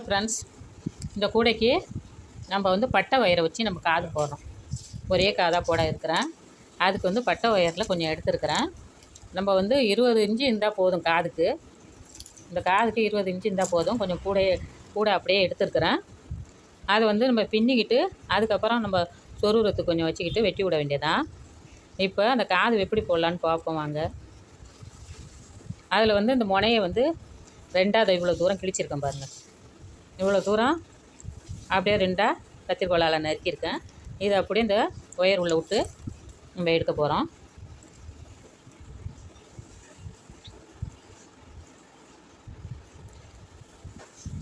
Friends, இந்த கூடைக்கு நம்ம வந்து பட்டை ஒயரை வச்சு நம்ம காது போடுறோம். ஒரே காதாக போட இருக்கிறேன். அதுக்கு வந்து பட்டை ஒயரில் கொஞ்சம் எடுத்துருக்கிறேன். நம்ம வந்து 20 இன்ச்சு இருந்தால் போதும் காதுக்கு. இந்த காதுக்கு 20 இன்ச்சு இருந்தால் போதும். கொஞ்சம் கூட அப்படியே எடுத்துருக்கிறேன். அதை வந்து நம்ம பின்னிக்கிட்டு அதுக்கப்புறம் நம்ம சொருகிறதுக்கு கொஞ்சம் வச்சுக்கிட்டு வெட்டி விட வேண்டியதான். இப்போ அந்த காது எப்படி போடலான்னு பார்ப்போம் வாங்க. அதில் வந்து இந்த முனையை வந்து ரெண்டாவது இவ்வளோ தூரம் கிழிச்சிருக்கேன் பாருங்கள். இவ்வளோ தூரம் அப்படியே ரெண்டாக கத்திரிக்கோலால் நறுக்கியிருக்கேன். இதை அப்படியே இந்த ஒயர் உள்ளே விட்டு நம்ம எடுக்க போகிறோம்.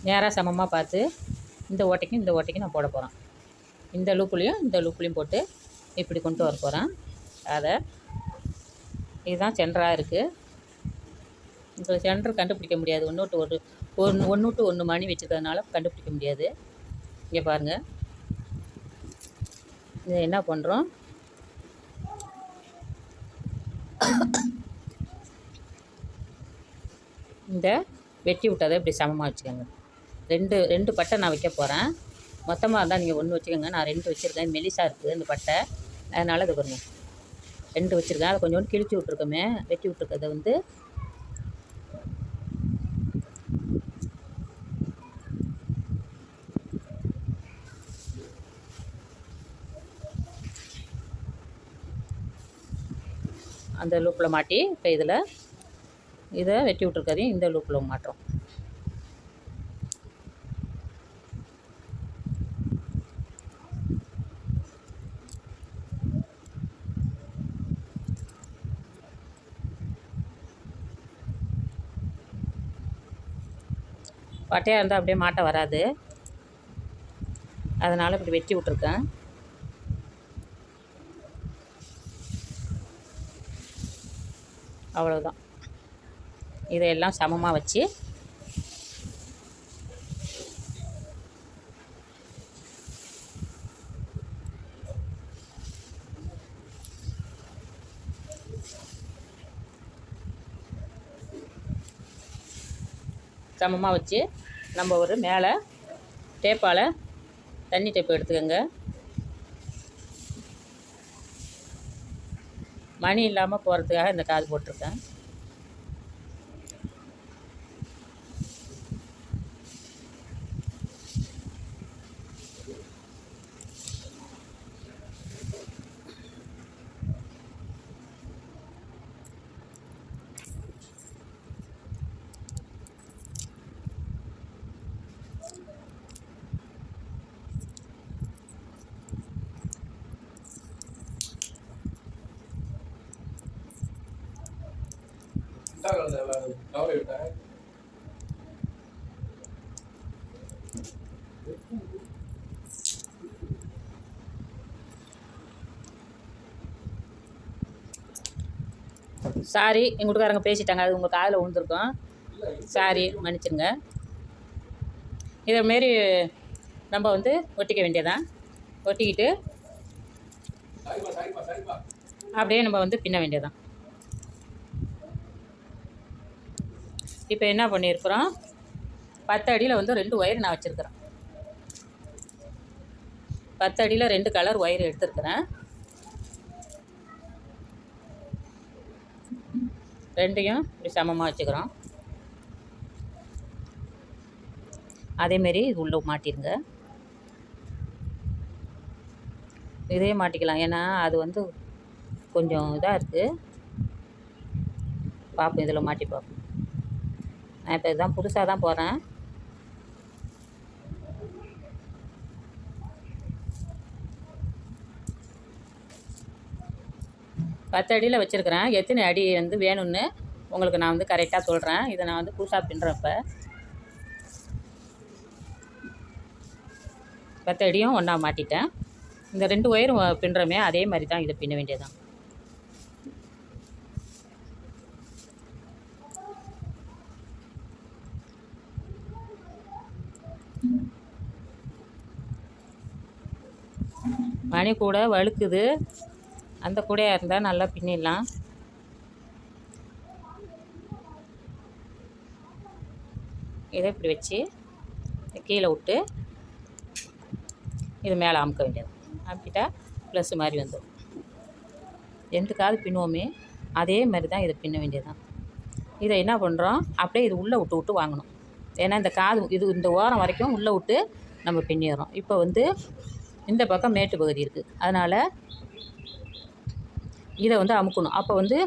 நேராக சமமாக பார்த்து இந்த ஓட்டைக்கும் நான் போட போகிறேன். இந்த லூப்புலேயும் போட்டு இப்படி கொண்டு வர போகிறேன். அதை இதுதான் சென்டராக இருக்குது. இப்போ சென்டர் கண்டுபிடிக்க முடியாது. ஒன்று விட்டு ஒன்று மணி வச்சுருக்கிறதுனால கண்டுபிடிக்க முடியாது. இங்கே பாருங்கள், இதை என்ன பண்ணுறோம், இந்த வெட்டி விட்டதை இப்படி சமமாக வச்சுக்கோங்க. ரெண்டு பட்டை நான் வைக்க போகிறேன். மொத்தமாக இருந்தால் நீங்கள் ஒன்று வச்சுக்கோங்க. நான் 2 வச்சுருக்கேன். மெலிசாக இருக்குது இந்த பட்டை, அதனால் இது பாருங்கள் 2 வச்சுருக்கேன். அதை கொஞ்சோண்டு கிழிச்சு விட்ருக்கோமே, வெட்டி விட்ருக்கதை வந்து அந்த லூப்பில் மாட்டி இப்போ இதை வெட்டி விட்ருக்கதையும் இந்த லூப்பில் மாட்டுறோம். பட்டையாக இருந்தால் அப்படியே மாட்ட வராது, அதனால் இப்படி வெட்டி விட்ருக்கேன். அவ்வளோதான். இதையெல்லாம் சமமாக வச்சு நம்ம ஒரு மேலே டேப்பால் தண்ணி டேப்பு எடுத்துக்கோங்க. மணி இல்லாமல் போகிறதுக்காக இந்த காது போட்டிருக்கேன். சாரி, எங்கள் வீட்டுக்காரங்க பேசிட்டாங்க, அது உங்கள் காதில் விழுந்துருக்கோம். சாரி, மன்னிச்சுருங்க. இதை மாரி நம்ம வந்து ஒட்டிக்க வேண்டியதான். ஒட்டிக்கிட்டு அப்படியே நம்ம வந்து பின்ன வேண்டியதான். இப்போ என்ன பண்ணியிருக்கிறோம், 10 அடியில் வந்து 2 ஒயர் நான் வச்சுருக்கிறேன். 10 அடியில் 2 கலர் ஒயர் எடுத்துருக்கிறேன். 2யும் இப்படி சமமாக வச்சுக்கிறோம். அதேமாரி இது உள்ளே மாட்டிடுங்க. இதே மாட்டிக்கலாம், ஏன்னா அது வந்து கொஞ்சம் இதாக இருக்குது. பார்ப்போம், இதில் மாட்டி பார்ப்போம். நான் இப்போ இதுதான் புதுசாக தான் போகிறேன். பத்து அடியில் வச்சுருக்கிறேன். எத்தனை அடி வந்து வேணும்னு உங்களுக்கு நான் வந்து கரெக்டாக சொல்கிறேன். இதை நான் வந்து புதுசாக பின்னுறேன். இப்போ 10 அடியும் ஒன்றா மாட்டிட்டேன். இந்த 2 ஒயரும் பின்னுறமே அதே மாதிரி தான் இதை பின்ன வேண்டியதான். மணி கூட வழுக்குது, அந்த கூடையாக இருந்தால் நல்லா பின்னிடலாம். இதை இப்படி வச்சு கீழே விட்டு இது மேலே அமுக்க வேண்டியது. அமுக்கிட்டா ப்ளஸ் மாதிரி வந்துடும். எந்த காது பின்னுவோமே அதே மாதிரி தான் இதை பின்ன வேண்டியது தான். இதை என்ன பண்ணுறோம், அப்படியே இது உள்ளே விட்டு விட்டு வாங்கணும். ஏன்னா இந்த காது இது இந்த ஓரம் வரைக்கும் உள்ளே விட்டு நம்ம பின்னிடுறோம். இப்போ வந்து இந்த பக்கம் மேட்டு பகுதி இருக்குது, அதனால் இதை வந்து அமுக்கணும். அப்போ வந்து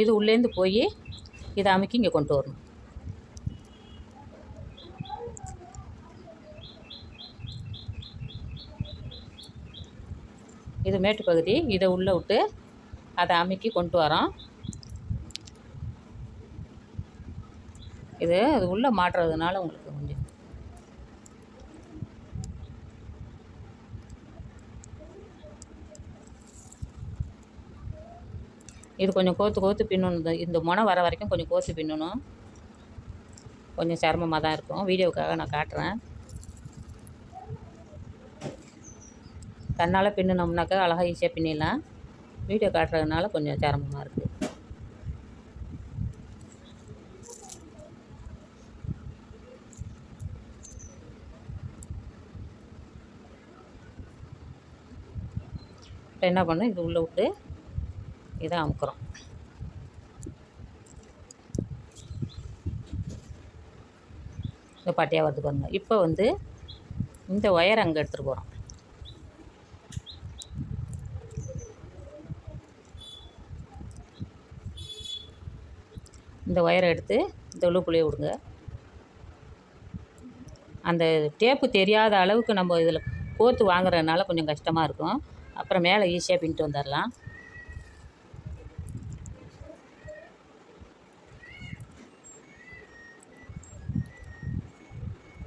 இது உள்ளேருந்து போய் இதை அமுக்கி இங்கே கொண்டு வரணும். இது மேட்டு பகுதி, இதை உள்ளே விட்டு அதை அமுக்கி கொண்டு வரோம். இது அது உள்ளே மாட்டுறதுனால உங்களுக்கு கொஞ்சம் இது கொஞ்சம் கோத்து பின்னணும். இந்த முனை வர வரைக்கும் கொஞ்சம் கோத்து பின்னணும். கொஞ்சம் சிரமமாக தான் இருக்கும். வீடியோவுக்காக நான் காட்டுறேன். தன்னால் பின்னினோம்னாக்கா அழகாக ஈஸியாக பின்னிடலாம். வீடியோ காட்டுறதுனால கொஞ்சம் சிரமமாக இருக்குது. இப்போ என்ன பண்ணணும், இது உள்ளே விட்டு இதை அமுக்குறோம். இந்த பட்டையாக வருது பாருங்க. இப்போ வந்து இந்த ஒயர் அங்கே எடுத்துகிட்டு போகிறோம். இந்த ஒயரை எடுத்து இந்த உள்ளுக்குள்ளேயே விடுங்க. அந்த டேப்பு தெரியாத அளவுக்கு நம்ம இதில் கோத்து வாங்குறதுனால கொஞ்சம் கஷ்டமாக இருக்கும். அப்புறம் மேலே ஈஸியாக பின்னிட்டு வந்துடலாம்.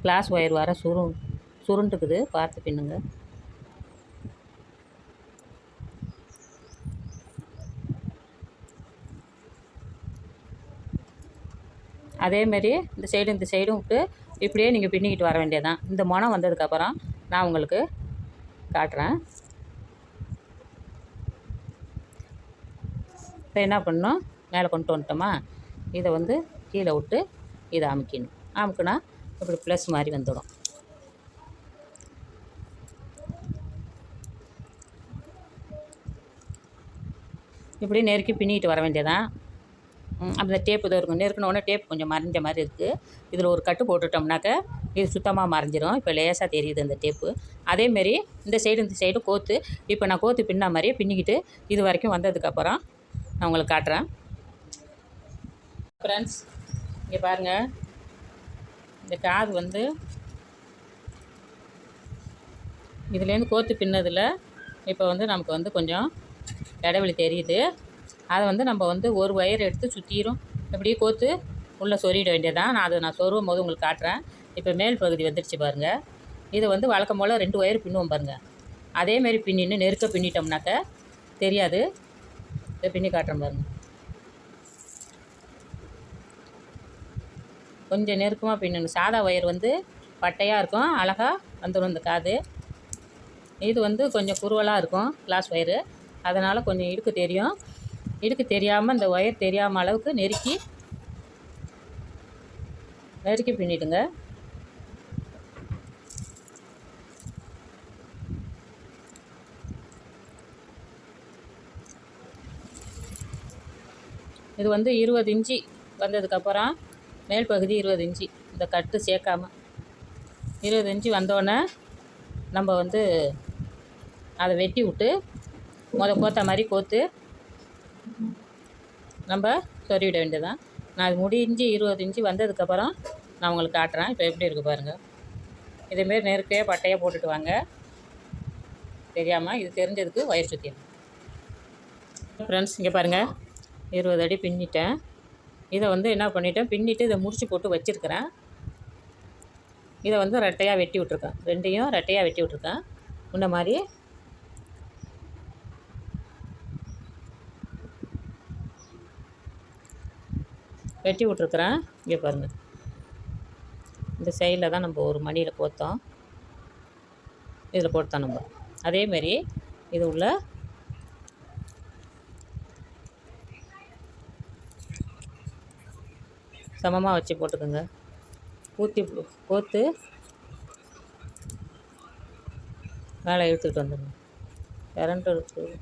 கிளாஸ் ஒயர் வர சுருண்டுக்குது, பார்த்து பின்னுங்க. அதேமாரி இந்த சைடும் விட்டு இப்படியே நீங்கள் பின்னிக்கிட்டு வர வேண்டியதான். இந்த முனை வந்ததுக்கப்புறம் நான் உங்களுக்கு காட்டுறேன். இப்போ என்ன பண்ணணும், மேலே கொண்டு வந்துட்டோமா, இதை வந்து கீழே விட்டு இதை அமுக்கிடணும். அமுக்குனா இப்படி ப்ளஸ் மாதிரி வந்துடும். இப்படி நெருக்கி பின்னிக்கிட்டு வர வேண்டியதான். அந்த டேப்பு தான் இருக்கும். நெருக்கினோடனே டேப் கொஞ்சம் மறைஞ்ச மாதிரி இருக்குது. இதில் ஒரு கட்டு போட்டுட்டோம்னாக்க இது சுத்தமாக மறைஞ்சிரும். இப்போ லேசாக தெரியுது இந்த டேப்பு. அதேமாரி இந்த சைடு கோத்து இப்போ நான் கோத்து பின்ன மாதிரியே பின்னிக்கிட்டு இது வரைக்கும் வந்ததுக்கப்புறம் நான் உங்களுக்கு காட்டுறேன். ஃப்ரெண்ட்ஸ், இங்கே பாருங்கள், இந்த காது வந்து இதுலேருந்து கோத்து பின்னதில் இப்போ வந்து நமக்கு வந்து கொஞ்சம் இடைவெளி தெரியுது. அதை வந்து நம்ம வந்து ஒரு ஒயர் எடுத்து சுற்றிடும் இப்படியே கோத்து உள்ளே சொருகிட வேண்டியதான். நான் சொருகும் போது உங்களுக்கு காட்டுறேன். இப்போ மேல் பகுதி வந்துடுச்சு பாருங்கள். இதை வந்து வழக்கம் போல் 2 ஒயர் பின்னுவோம் பாருங்கள். அதேமாரி பின்னின்னு நெருக்க பின்னிட்டோம்னாக்க தெரியாது. இதை பின்னி காட்டுறேன் பாருங்கள். கொஞ்சம் நெருக்கமாக பின்னணும். சாதா ஒயர் வந்து பட்டையாக இருக்கும், அழகாக வந்துடும் இந்த காது. இது வந்து கொஞ்சம் குறுவலாக இருக்கும் கிளாஸ் ஒயரு, அதனால் கொஞ்சம் இடுக்கு தெரியும். இடுக்கு தெரியாமல் இந்த ஒயர் தெரியாமல் அளவுக்கு நெருக்கி பின்னிடுங்க. இது வந்து 20 இன்ச்சு வந்ததுக்கப்புறம் மேல் பகுதி 20 இன்ச்சு இந்த கட்டு சேர்க்காமல் 20 இன்ச்சு வந்தோடனே நம்ம வந்து அதை வெட்டி விட்டு கோத்த மாதிரி கோத்து நம்ம சொருவிட வேண்டியதான். நான் அது முடிஞ்சு 20 இன்ச்சு வந்ததுக்கப்புறம் நான் உங்களுக்கு காட்டுறேன். இப்போ எப்படி இருக்குது பாருங்கள். இதேமாரி நெருக்கையாக பட்டையாக போட்டுட்டு வாங்க. தெரியாமல் இது தெரிஞ்சதுக்கு ஒயர் சுற்றிடும். ஃப்ரெண்ட்ஸ், இங்கே பாருங்கள், 20 அடி பின்னிட்டேன். இதை வந்து என்ன பண்ணிட்டேன், பின்னிட்டு இதை முடிச்சு போட்டு வச்சுருக்கிறேன். இதை வந்து ரெட்டையாக வெட்டி விட்ருக்கேன். 2யும் ரெட்டையாக வெட்டி விட்ருக்கேன். இந்த மாதிரி வெட்டி விட்ருக்குறேன். இங்கே பாருங்கள், இந்த சைடில் தான் நம்ம ஒரு மணியில் கோத்தோம். இதில் போட்டோம் நம்ம. அதேமாரி இது உள்ள சமமாக வச்சு போட்டுக்கோங்க. கோத்து மேலே இழுத்துக்கிட்டு வந்துடணும். கரண்ட் இருக்குது.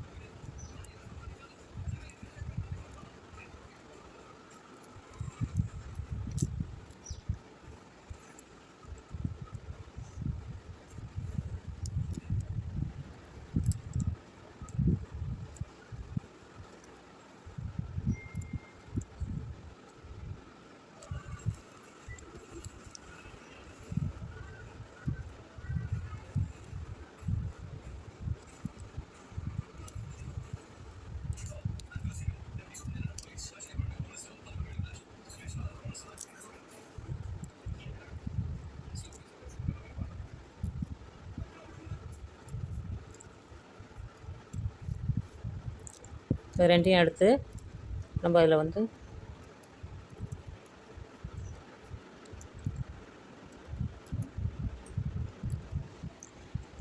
இந்த ரெண்டையும் எடுத்து நம்ம அதில் வந்து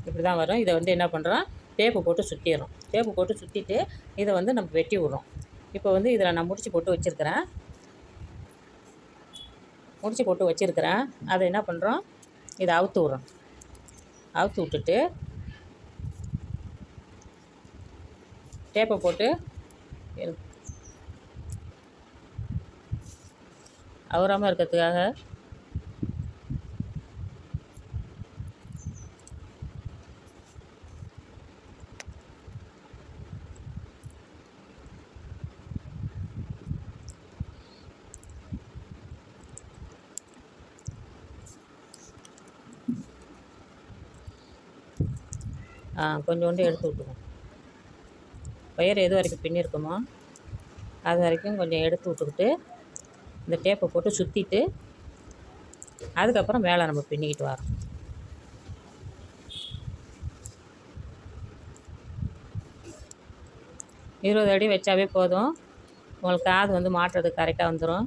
இப்படி தான் வரும். இதை வந்து என்ன பண்ணுறோம், டேப்பு போட்டு சுற்றிடுறோம். டேப்பு போட்டு சுற்றிட்டு இதை வந்து நம்ம வெட்டி விட்றோம். இப்போ வந்து இதில் நான் முடிச்சு போட்டு வச்சுருக்கிறேன். அதை என்ன பண்ணுறோம், இதை அவுத்து விட்றோம். அவுத்து விட்டுட்டு டேப்பை போட்டு அவராமல் இருக்கிறதுக்காக கொஞ்சோண்டு எடுத்து விட்டுருவோம். ஒயர் எது வரைக்கும் பின்னிருக்குமோ அது வரைக்கும் கொஞ்சம் எடுத்து விட்டுக்கிட்டு இந்த டேப்பை போட்டு சுற்றிட்டு அதுக்கப்புறம் மேலே நம்ம பின்னிக்கிட்டு வரோம். இருபது அடி வச்சாவே போதும். உங்களுக்கு காது வந்து மாட்டுறதுக்கு கரெக்டாக வந்துடும்.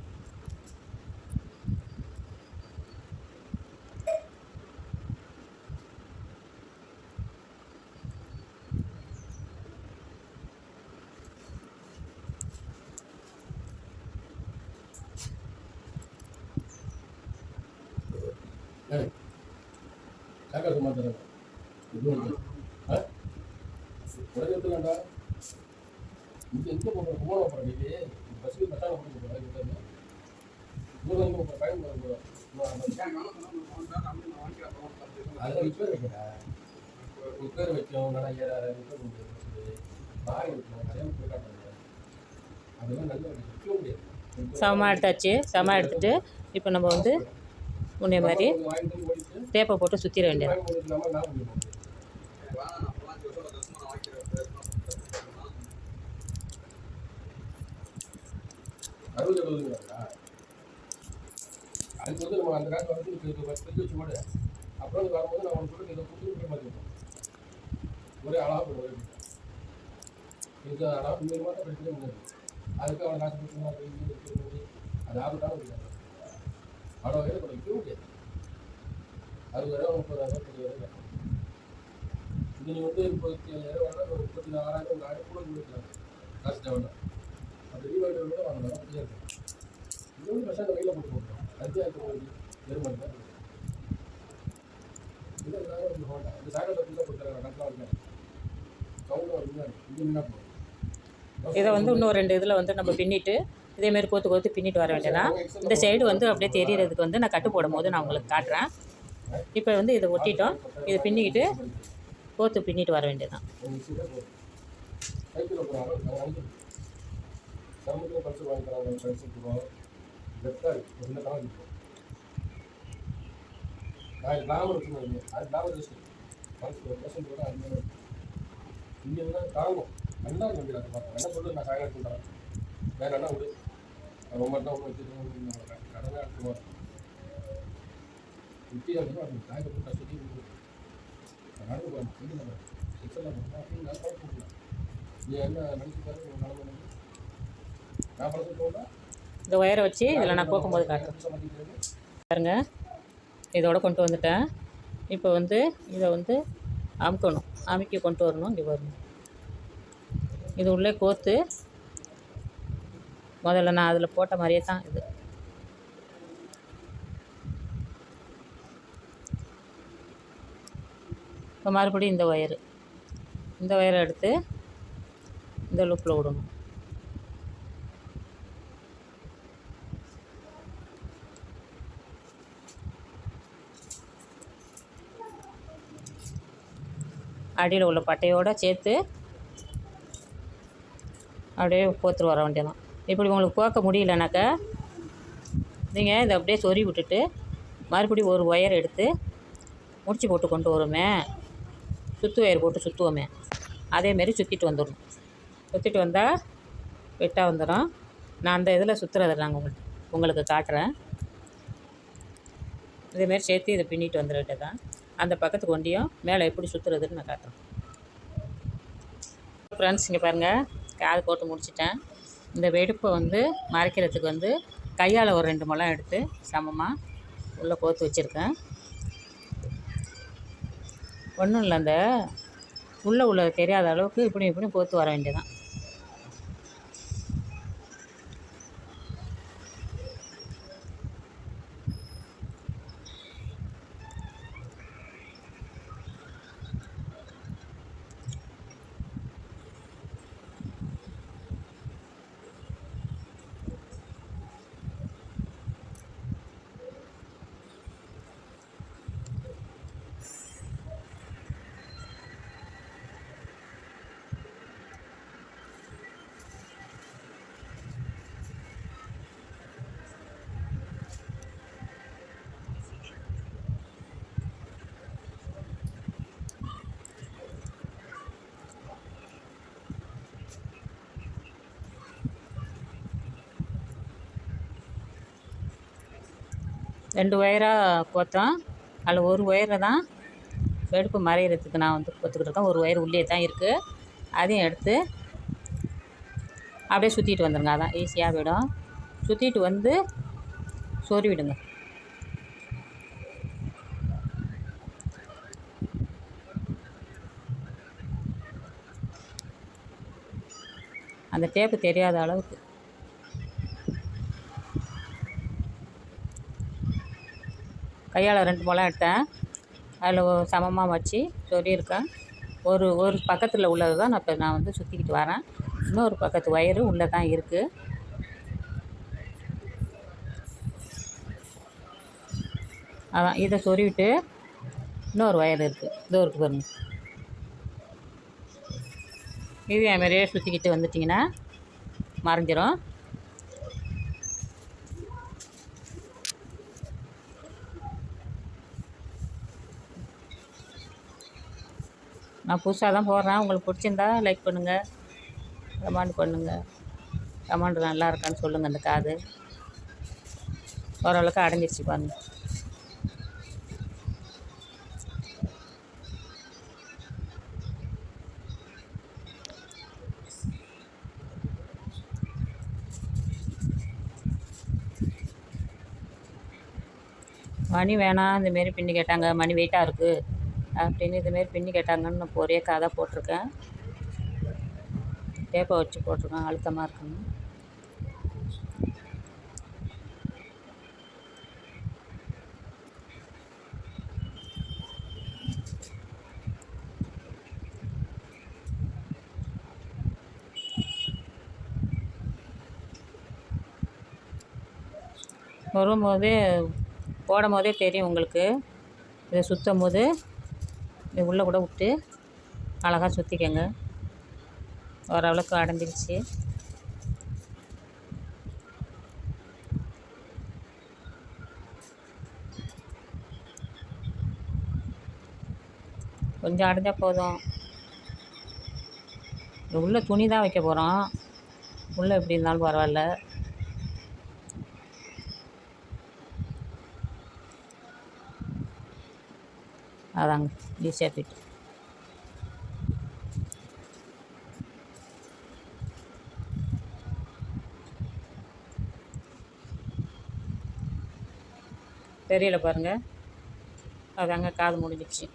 சமமாக எடுத்தாச்சு. சமமாக எடுத்துகிட்டு இப்போ நம்ம வந்து முன்னே மாதிரி டேப்பை போட்டு சுற்றிட வேண்டியது. அதுக்கு வந்து நம்ம அந்த காலத்தில் வந்து தெரிஞ்சு வச்சு போடு. அப்புறம் வரும்போது நான் உனக்கு இதை கொடுத்து மாற்றிருக்கோம். ஒரே அழகாக ஒரே இது அழகாக இன்னொரு மாதம் படிக்கவே முடியாது. அதுக்கு அவனை காசு கொடுத்து அது ஆபத்தான முடியாது. அவ்வளோ வேலை கூட வைக்க முடியாது. 60,000 30,000 இது நீ வந்து 35,000 வேணால் ஒரு 34,000 ஒரு 1000 கூட கொடுக்கலாம். காசு தேவைன்னா அப்படி ரீவாய்டு கூட வாங்கலாம். ஃப்ரீயாக இருக்கும். இது வந்து பசங்க கையில் போட்டு போட்டோம். அதுக்கு வெறுமணி தான் இது ஒரு ஹோண்டா. இந்த சாயங்காலம் புதுசாக கொடுத்துறாங்க. கட்டலாம் இருக்கேன். சவுண்டும் வருது. இது என்ன போகும். இதை வந்து இன்னும் 2 இதில் வந்து நம்ம பின்னிட்டு இதேமாரி கோத்து பின்னிட்டு வர வேண்டியதான். இந்த சைடு வந்து அப்படியே தெரியறதுக்கு வந்து நான் கட்டு போடும் போது நான் உங்களுக்கு காட்டுறேன். இப்போ வந்து இதை ஒட்டிட்டோம். இதை பின்னிக்கிட்டு கோத்து பின்னிட்டு வர வேண்டியதான். தாங்கும் நல்லா இருக்கும். என்ன சொல்றது, நான் சாயங்காலம் சொல்கிறேன். வேற என்ன விடு ரொம்ப தான் ஒன்று வச்சுருக்கோம். கடனை எடுத்துவோம். இப்படி வந்து அது சாயங்காலம் கஷ்டத்தையும் நடந்து போகணும். சிக்ஸெல்லாம் போட்டோம் அப்படின்னு நான் கூப்பிடலாம். நீ என்ன நினச்சி பாரு நடந்து நான் பழசு போகல. இந்த ஒயரை வச்சு இதில் நான் போக்கும்போது காட்டுறேன் பாருங்க. இதோட கொண்டு வந்துட்டேன். இப்போ வந்து இதை வந்து அமுக்கணும். அமுக்கி கொண்டு வரணும். இங்கே வரணும். இது உள்ளே கோத்து முதல்ல நான் அதில் போட்ட மாதிரியே தான் இது. இப்போ மறுபடியும் இந்த ஒயரை எடுத்து இந்த லூப்பில் விடணும். அடியில் உள்ள பட்டையோடு சேர்த்து அப்படியே கோத்துட்டு வர வேண்டியதான். இப்படி உங்களுக்கு கோக்க முடியலனாக்கா நீங்கள் இதை அப்படியே சொறி விட்டுட்டு மறுபடியும் ஒரு ஒயர் எடுத்து முடிச்சு போட்டு கொண்டு வருமே, சுற்று ஒயர் போட்டு சுற்றுவோமே, அதேமாரி சுற்றிட்டு வந்துடணும். சுற்றிட்டு வந்தால் வெட்டாக வந்துடும். நான் அந்த இதில் சுற்றுறதை நாங்கள் உங்களுக்கு காட்டுறேன். இதேமாரி சேர்த்து இதை பின்னிட்டு வந்துட வேண்டியதான். அந்த பக்கத்துக்கு ஒண்டியும் மேலே எப்படி சுற்றுறதுன்னு நான் காட்டுறேன். ஃப்ரெண்ட்ஸ், இங்கே பாருங்கள், காது போட்டு முடிச்சிட்டேன். இந்த வெடுப்பை மறைக்கிறதுக்கு கையால் ஒரு 2 முழம் எடுத்து சமமாக உள்ளே கோத்து வச்சுருக்கேன். ஒன்றும் இல்லை, அந்த உள்ளே தெரியாத அளவுக்கு இப்படி கோத்து வர வேண்டியதான். ரெண்டு ஒயராக கோத்தோம். அதில் ஒரு ஒயரை தான் வெடுப்பு மறைகிறதுக்கு நான் கோத்துக்கிட்டு இருக்கேன். ஒரு ஒயர் உள்ளே தான் இருக்குது. அதையும் எடுத்து அப்படியே சுற்றிட்டு வந்துடுங்க. அதான் ஈஸியாக போயிடும். சுற்றிட்டு சொறி விடுங்க. அந்த டேப்பு தெரியாத அளவுக்கு. கையால் 2 முழம் எடுத்தேன். அதில் சமமாக வச்சு சொருகியிருக்கேன். ஒரு பக்கத்தில் உள்ளது தான் நான் சுற்றிக்கிட்டு வரேன். இன்னொரு பக்கத்து ஒயரு உள்ளே தான் இருக்குது. அதான் இதை சொருவிட்டு இன்னொரு ஒயர் இருக்குது, இதோ இருக்குது பாருங்க. இது மாதிரியே சுற்றிக்கிட்டு வந்துட்டிங்கன்னா மறைஞ்சிரும். நான் புதுசாக தான் போடுறேன். உங்களுக்கு பிடிச்சிருந்தா லைக் பண்ணுங்கள், கமெண்ட் பண்ணுங்கள். கமெண்ட் நல்லா இருக்கான்னு சொல்லுங்கள். அந்த காது ஓரளவுக்கு அடைஞ்சிருச்சு பாருங்கள். மணி வேணாம் இந்தமாரி பின்னி கேட்டாங்க, மணி வெயிட்டாக இருக்குது அப்படின்னு இதுமாரி பின்னி கேட்டாங்கன்னு நான் ஒரே காதை போட்டிருக்கேன். டேப்பை வச்சு போட்டிருக்கேன், அழுத்தமாக இருக்குன்னு. போடும் போதே தெரியும் உங்களுக்கு. இதை சுற்றும் போது இது உள்ளே கூட விட்டு அழகாக சுற்றிக்கங்க. ஓரளவுக்கு அடைஞ்சிருச்சு. கொஞ்சம் அடைஞ்சால் போதும். உள்ளே துணி தான் வைக்க போகிறோம். உள்ளே எப்படி இருந்தாலும் பரவாயில்ல. அதாங்க ஈஸியாக போய்ட்டு. தெரியல பாருங்கள். அதாங்க காது முடிஞ்சிடுச்சு.